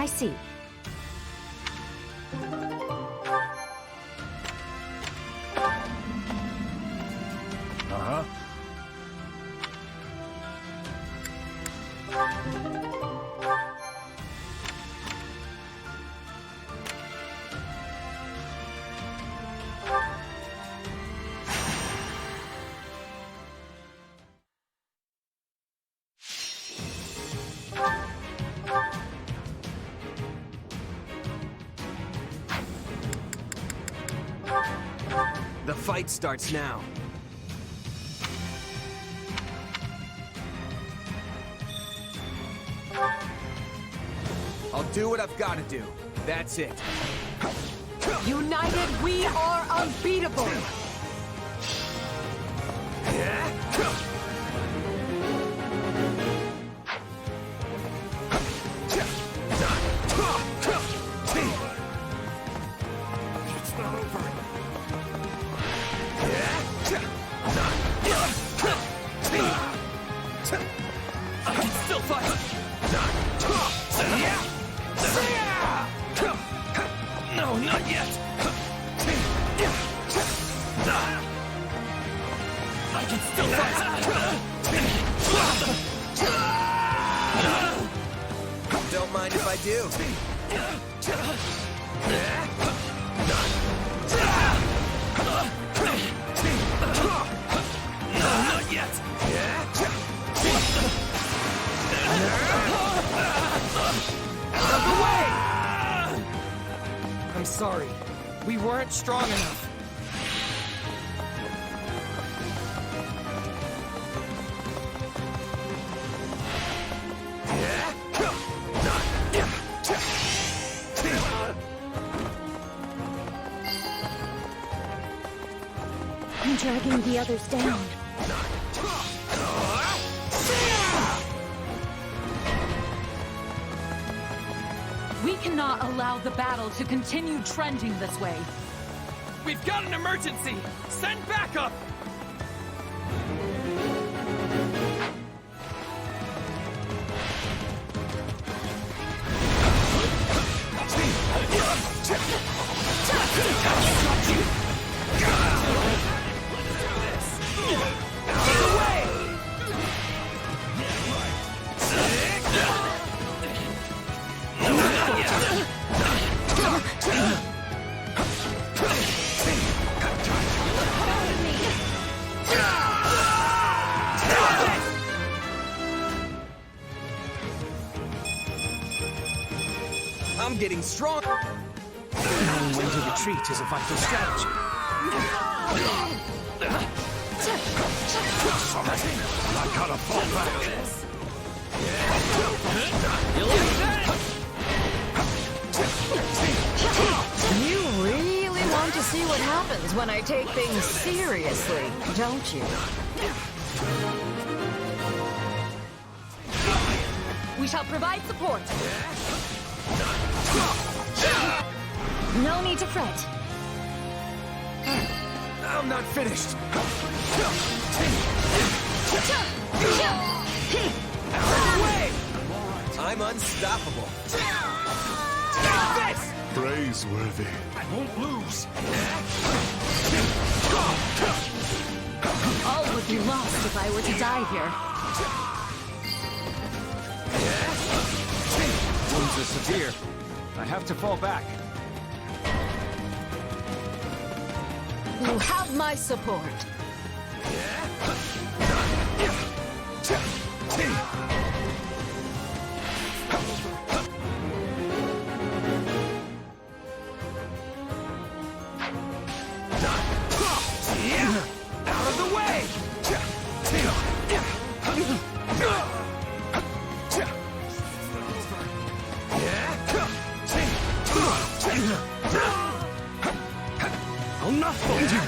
I see. Uh-huh. The fight starts now. I'll do what I've got to do. That's it. United, we are unbeatable! It's not over. I can still fight. No, not yet. I can still fight. Don't mind if I do. No, not yet. Out of the way! I'm sorry. We weren't strong enough. I'm dragging the others down. We cannot allow the battle to continue trending this way. We've got an emergency! Send backup! I'm getting strong. Knowing when to retreat is a vital strategy. I gotta fall back. You like that? You really want to see what happens when I take things seriously, don't you? We shall provide support. No need to fret. I'm not finished. Out of the way! I'm unstoppable. Take this! Praiseworthy. I won't lose. All would be lost if I were to die here. Wounds are severe. I have to fall back. You have my support. Out of the way! I'll not falter.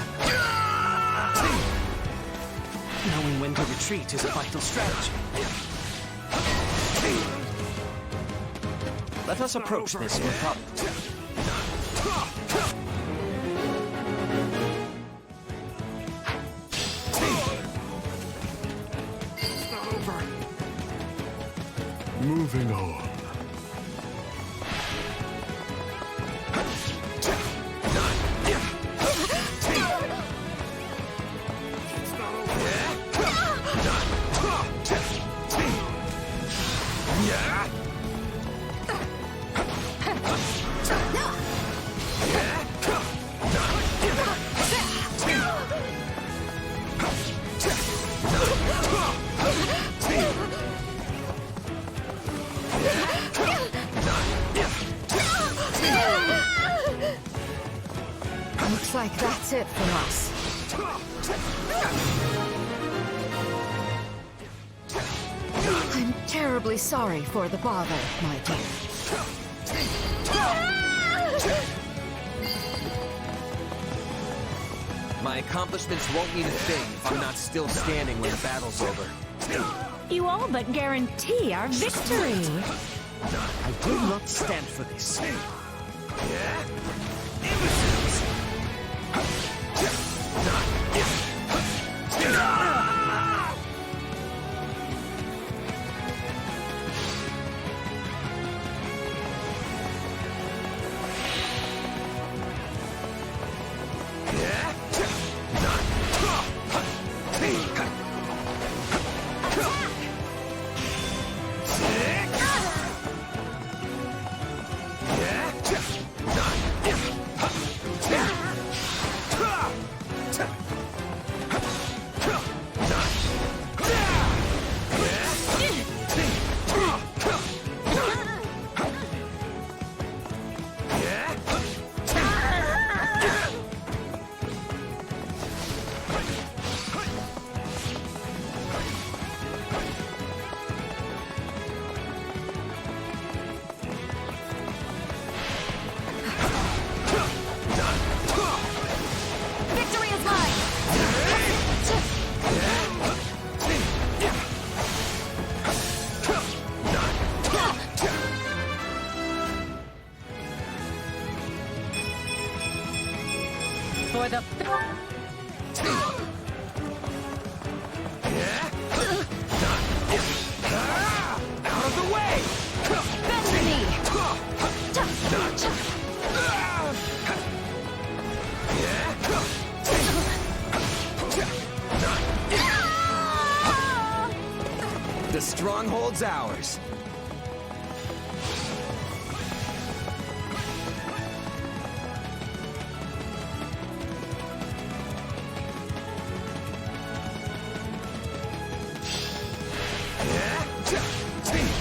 Knowing when to retreat is a vital strategy. Let us approach this methodically. Moving on. Looks like that's it for us. I'm terribly sorry for the bother, my dear. My accomplishments won't mean a thing if I'm not still standing when the battle's over. You all but guarantee our victory. I will not stand for this. Victory is mine! For the... Out of the way! Bend the knee! The stronghold's ours.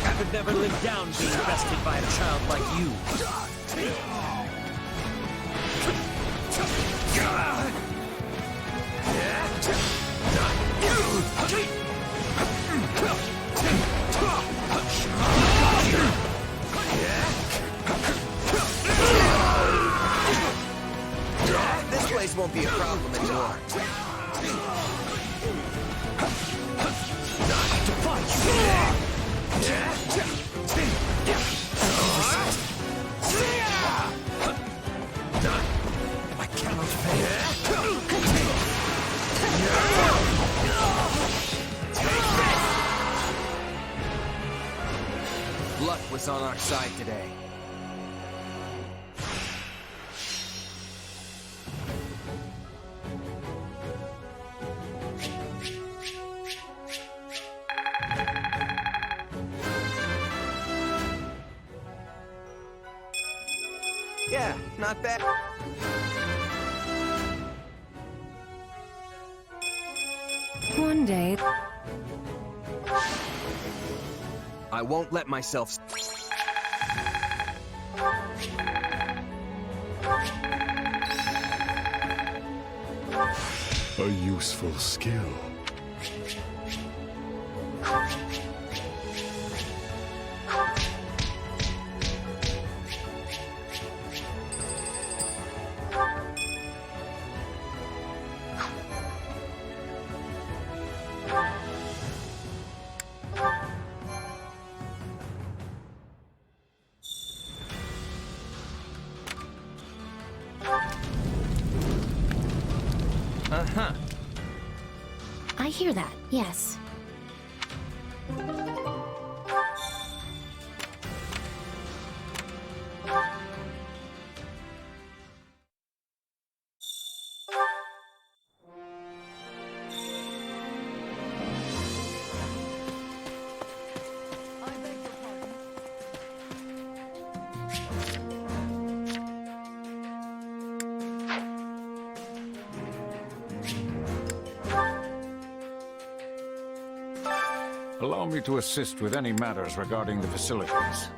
I could never live down being bested by a child like you. This place won't be a problem anymore. I cannot fail. Luck was on our side today. Yeah, not bad. One day, I won't let myself... A useful skill. Uh-huh. I hear that, yes. Allow me to assist with any matters regarding the facilities.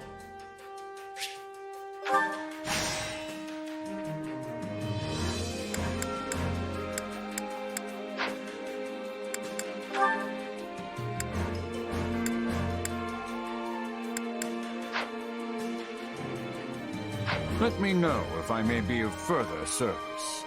Let me know if I may be of further service.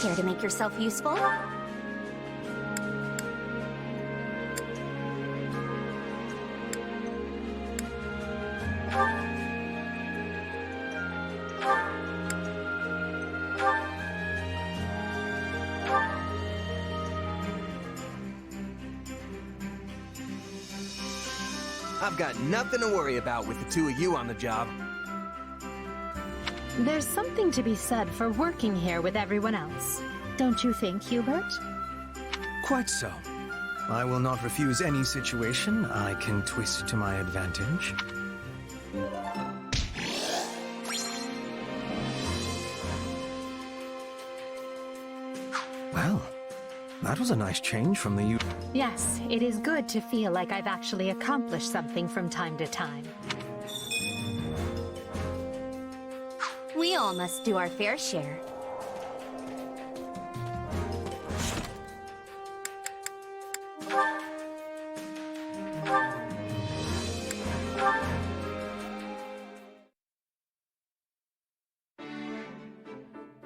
Care to make yourself useful? I've got nothing to worry about with the two of you on the job. There's something to be said for working here with everyone else. Don't you think, Hubert? Quite so. I will not refuse any situation I can twist to my advantage. Well, that was a nice change from the Yes, it is good to feel like I've actually accomplished something from time to time. We all must do our fair share.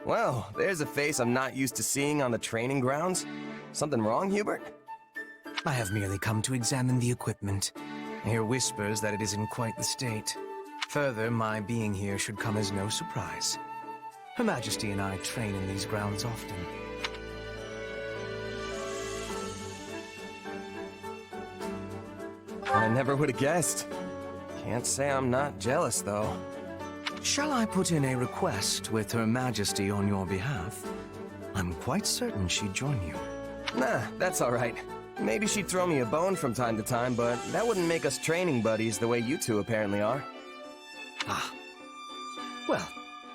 Well, there's a face I'm not used to seeing on the training grounds. Something wrong, Hubert? I have merely come to examine the equipment. I hear whispers that it is in quite the state. Further, my being here should come as no surprise. Her Majesty and I train in these grounds often. I never would have guessed. Can't say I'm not jealous, though. Shall I put in a request with Her Majesty on your behalf? I'm quite certain she'd join you. Nah, that's all right. Maybe she'd throw me a bone from time to time, but that wouldn't make us training buddies the way you two apparently are. Ah. Well,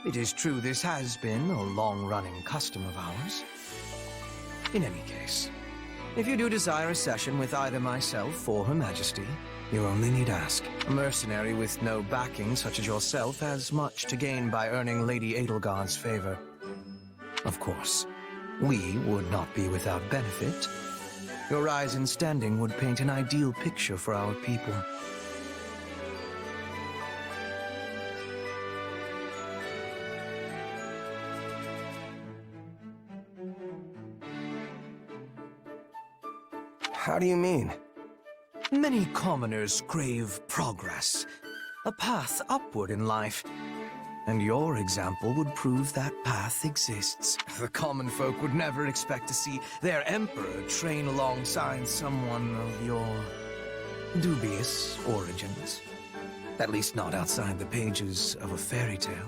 it is true this has been a long-running custom of ours. In any case, if you do desire a session with either myself or Her Majesty, you only need ask. A mercenary with no backing such as yourself has much to gain by earning Lady Edelgard's favor. Of course, we would not be without benefit. Your rise in standing would paint an ideal picture for our people. How do you mean? Many commoners crave progress, a path upward in life. And your example would prove that path exists. The common folk would never expect to see their emperor train alongside someone of your dubious origins. At least not outside the pages of a fairy tale.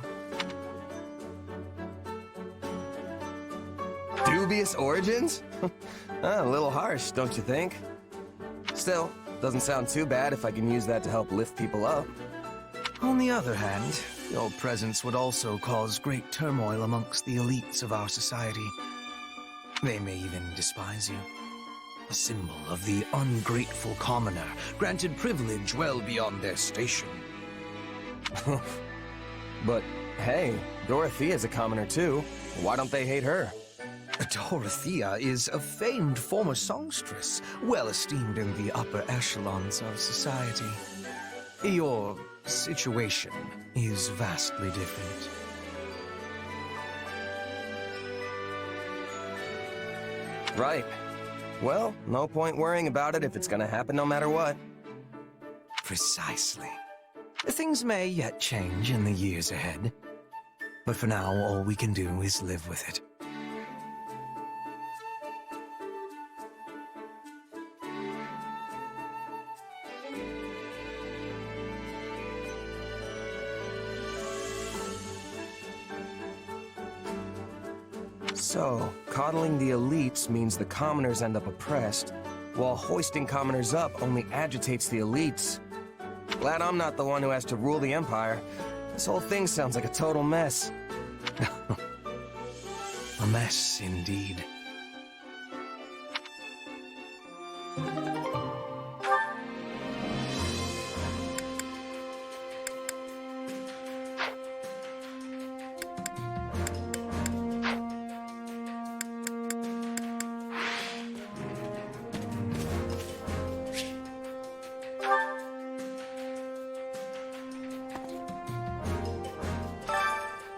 Dubious origins? A little harsh, don't you think? Still, doesn't sound too bad if I can use that to help lift people up. On the other hand, your presence would also cause great turmoil amongst the elites of our society. They may even despise you. A symbol of the ungrateful commoner, granted privilege well beyond their station. But hey, Dorothea's a commoner too. Why don't they hate her? Dorothea is a famed former songstress, well esteemed in the upper echelons of society. Your situation is vastly different. Right. Well, no point worrying about it if it's gonna happen no matter what. Precisely. Things may yet change in the years ahead. But for now, all we can do is live with it. So, coddling the elites means the commoners end up oppressed, while hoisting commoners up only agitates the elites. Glad I'm not the one who has to rule the Empire. This whole thing sounds like a total mess. A mess, indeed.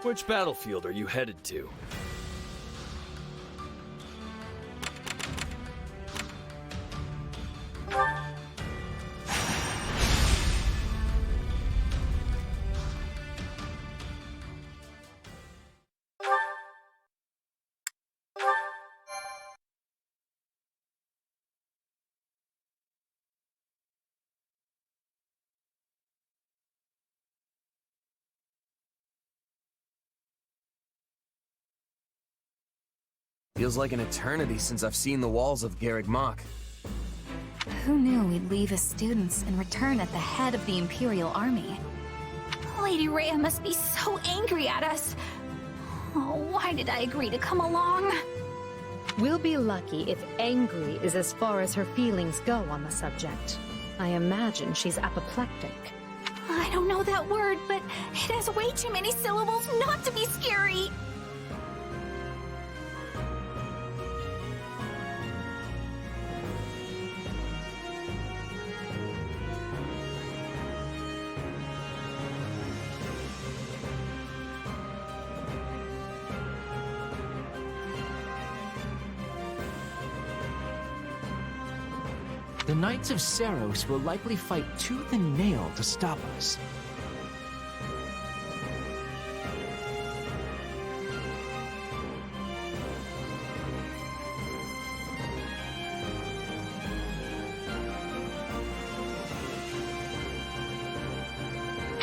Which battlefield are you headed to? Feels like an eternity since I've seen the walls of Garreg Mach. Who knew we'd leave as students and return at the head of the Imperial Army? Lady Rhea must be so angry at us. Oh, why did I agree to come along? We'll be lucky if angry is as far as her feelings go on the subject. I imagine she's apoplectic. I don't know that word, but it has way too many syllables not to be scary. The Knights of Seros will likely fight tooth and nail to stop us.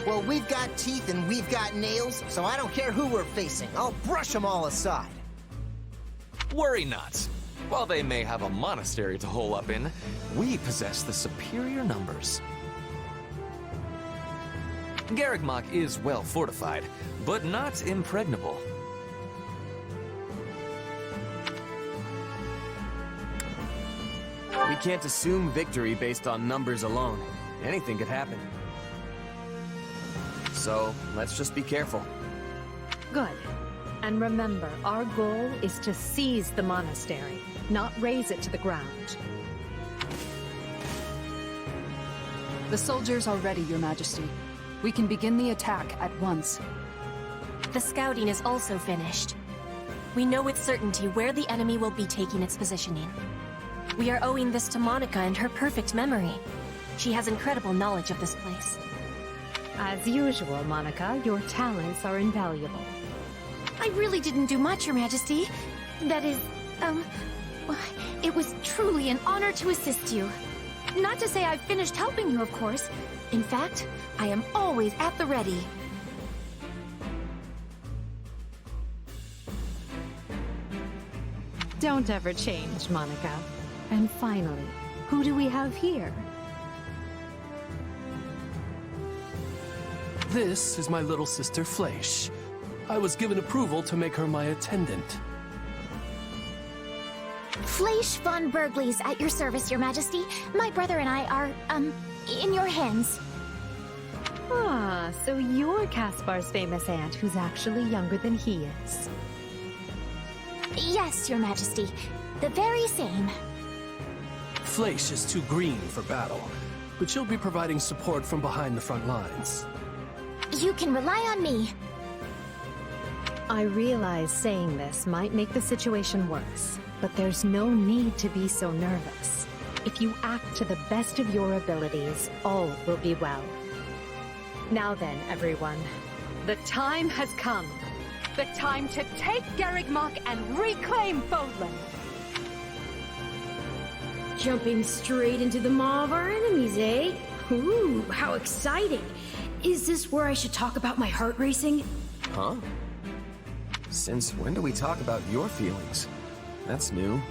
Well, we've got teeth and we've got nails, so I don't care who we're facing. I'll brush them all aside. Worry not. While they may have a monastery to hole up in, we possess the superior numbers. Garreg Mach is well fortified, but not impregnable. We can't assume victory based on numbers alone. Anything could happen. So, let's just be careful. Good. And remember, our goal is to seize the monastery, not raze it to the ground. The soldiers are ready, Your Majesty. We can begin the attack at once. The scouting is also finished. We know with certainty where the enemy will be taking its positioning. We are owing this to Monica and her perfect memory. She has incredible knowledge of this place. As usual, Monica, your talents are invaluable. I really didn't do much, Your Majesty. That is, it was truly an honor to assist you. Not to say I've finished helping you, of course. In fact, I am always at the ready. Don't ever change, Monica. And finally, who do we have here? This is my little sister Fleisch. I was given approval to make her my attendant. Fleisch von Bergley's at your service, Your Majesty. My brother and I are, in your hands. Ah, so you're Caspar's famous aunt who's actually younger than he is. Yes, Your Majesty. The very same. Fleisch is too green for battle, but she'll be providing support from behind the front lines. You can rely on me. I realize saying this might make the situation worse, but there's no need to be so nervous. If you act to the best of your abilities, all will be well. Now then, everyone, the time has come. The time to take Garreg Mach and reclaim Bodland. Jumping straight into the maw of our enemies, eh? Ooh, how exciting! Is this where I should talk about my heart racing? Huh? Since when do we talk about your feelings? That's new.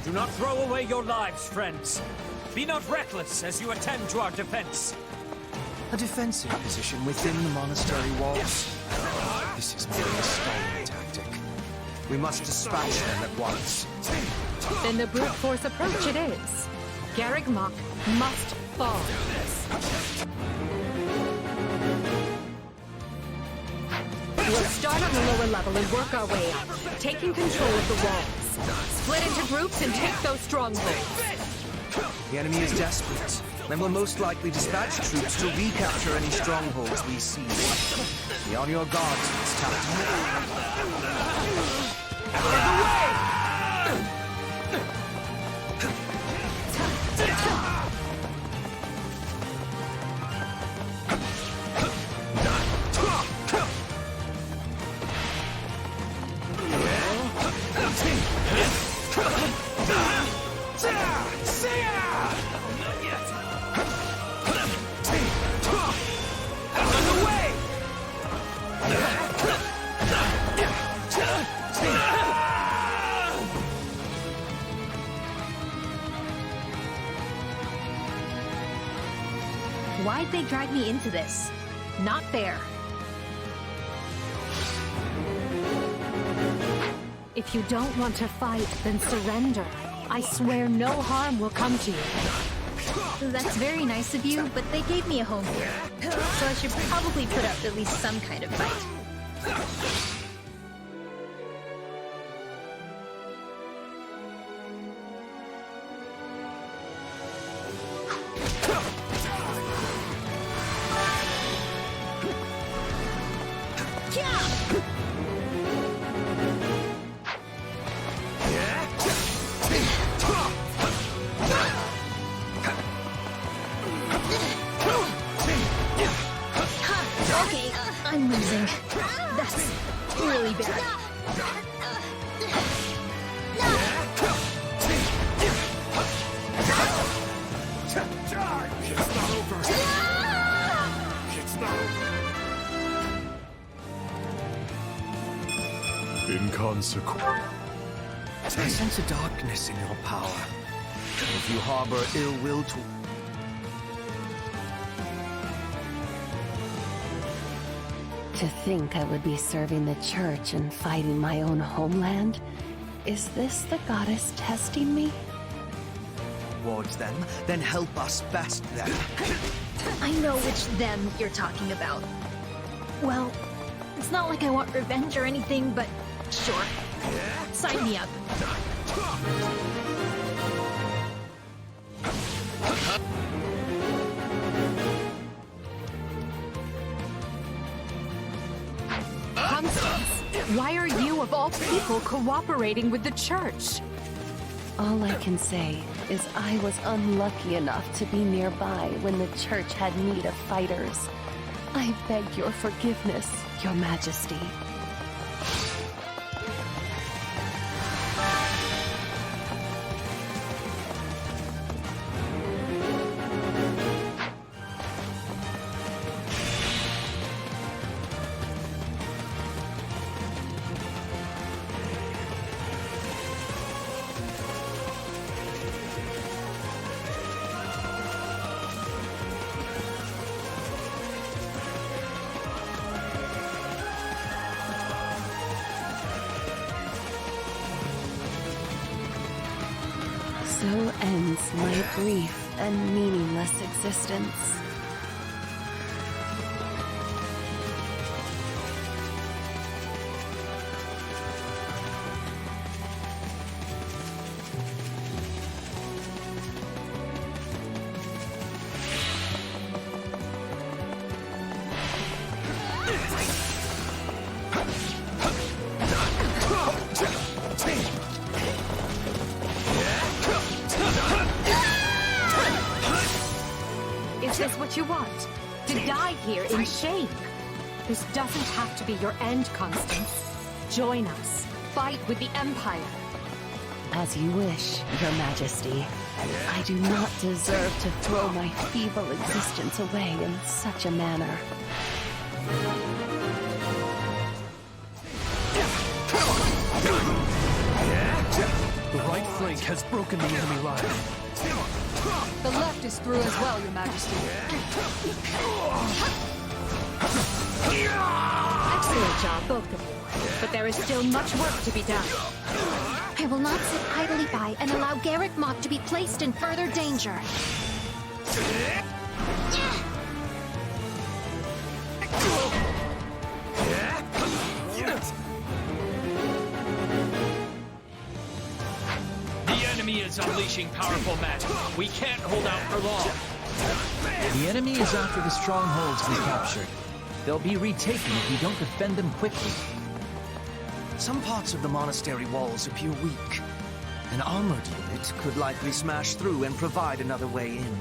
Do not throw away your lives, friends. Be not reckless as you attend to our defense. A defensive position within the monastery walls? This is merely a stalling tactic. We must dispatch them at once. Then the brute force approach it is. Garreg Mach must fall. We'll start on the lower level and work our way up, taking control of the walls. Split into groups and take those strongholds. The enemy is desperate, and will most likely dispatch troops to recapture any strongholds we seize. Be on your guard, it's Why'd they drag me into this? Not fair. If you don't want to fight, then surrender. I swear no harm will come to you. That's very nice of you, but they gave me a home here. So I should probably put up at least some kind of fight. Okay, I'm losing. That's really bad. It's not over. It's not over. Inconsequential. I sense a darkness in your power. If you harbor ill will to... To think I would be serving the church and fighting my own homeland? Is this the goddess testing me? Towards them, then help us best them. I know which them you're talking about. Well, it's not like I want revenge or anything, but sure. Sign me up. Why are you, of all people, cooperating with the church? All I can say is I was unlucky enough to be nearby when the church had need of fighters. I beg your forgiveness, Your Majesty. So ends my brief and meaningless existence. Is this what you want? To die here in shame? This doesn't have to be your end, Constance. Join us. Fight with the Empire. As you wish, Your Majesty. I do not deserve to throw my feeble existence away in such a manner. The right flank flank has broken the enemy line. The left is through as well, Your Majesty. Excellent job, both of you. But there is still much work to be done. I will not sit idly by and allow Garrett Mott to be placed in further danger. The enemy is unleashing powerful magic. We can't hold out for long. The enemy is after the strongholds we captured. They'll be retaken if we don't defend them quickly. Some parts of the monastery walls appear weak. An armored unit could likely smash through and provide another way in.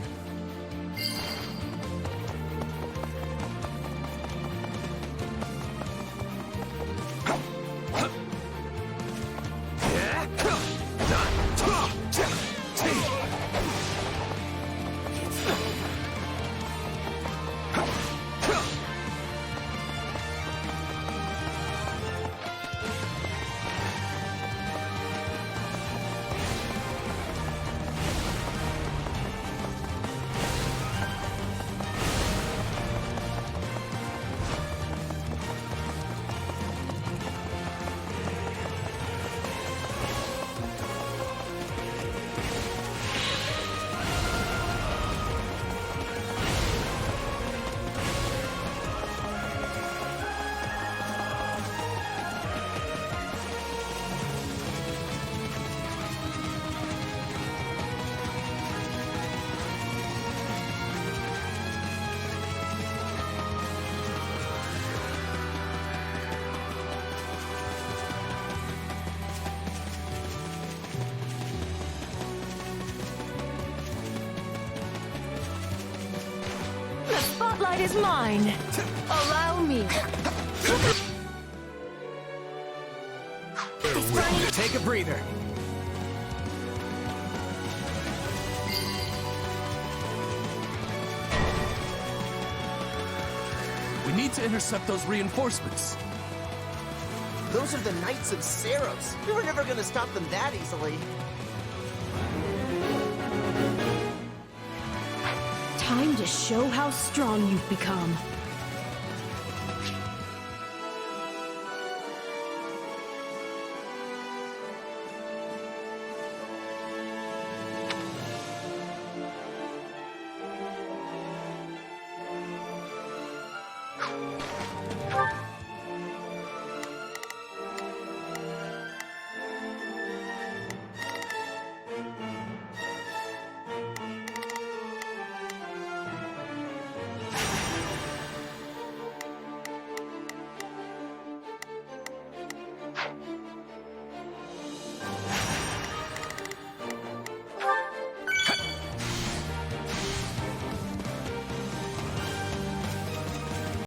The spotlight is mine. Allow me. Take a breather. We need to intercept those reinforcements. Those are the Knights of Saros. We were never gonna stop them that easily. Time to show how strong you've become.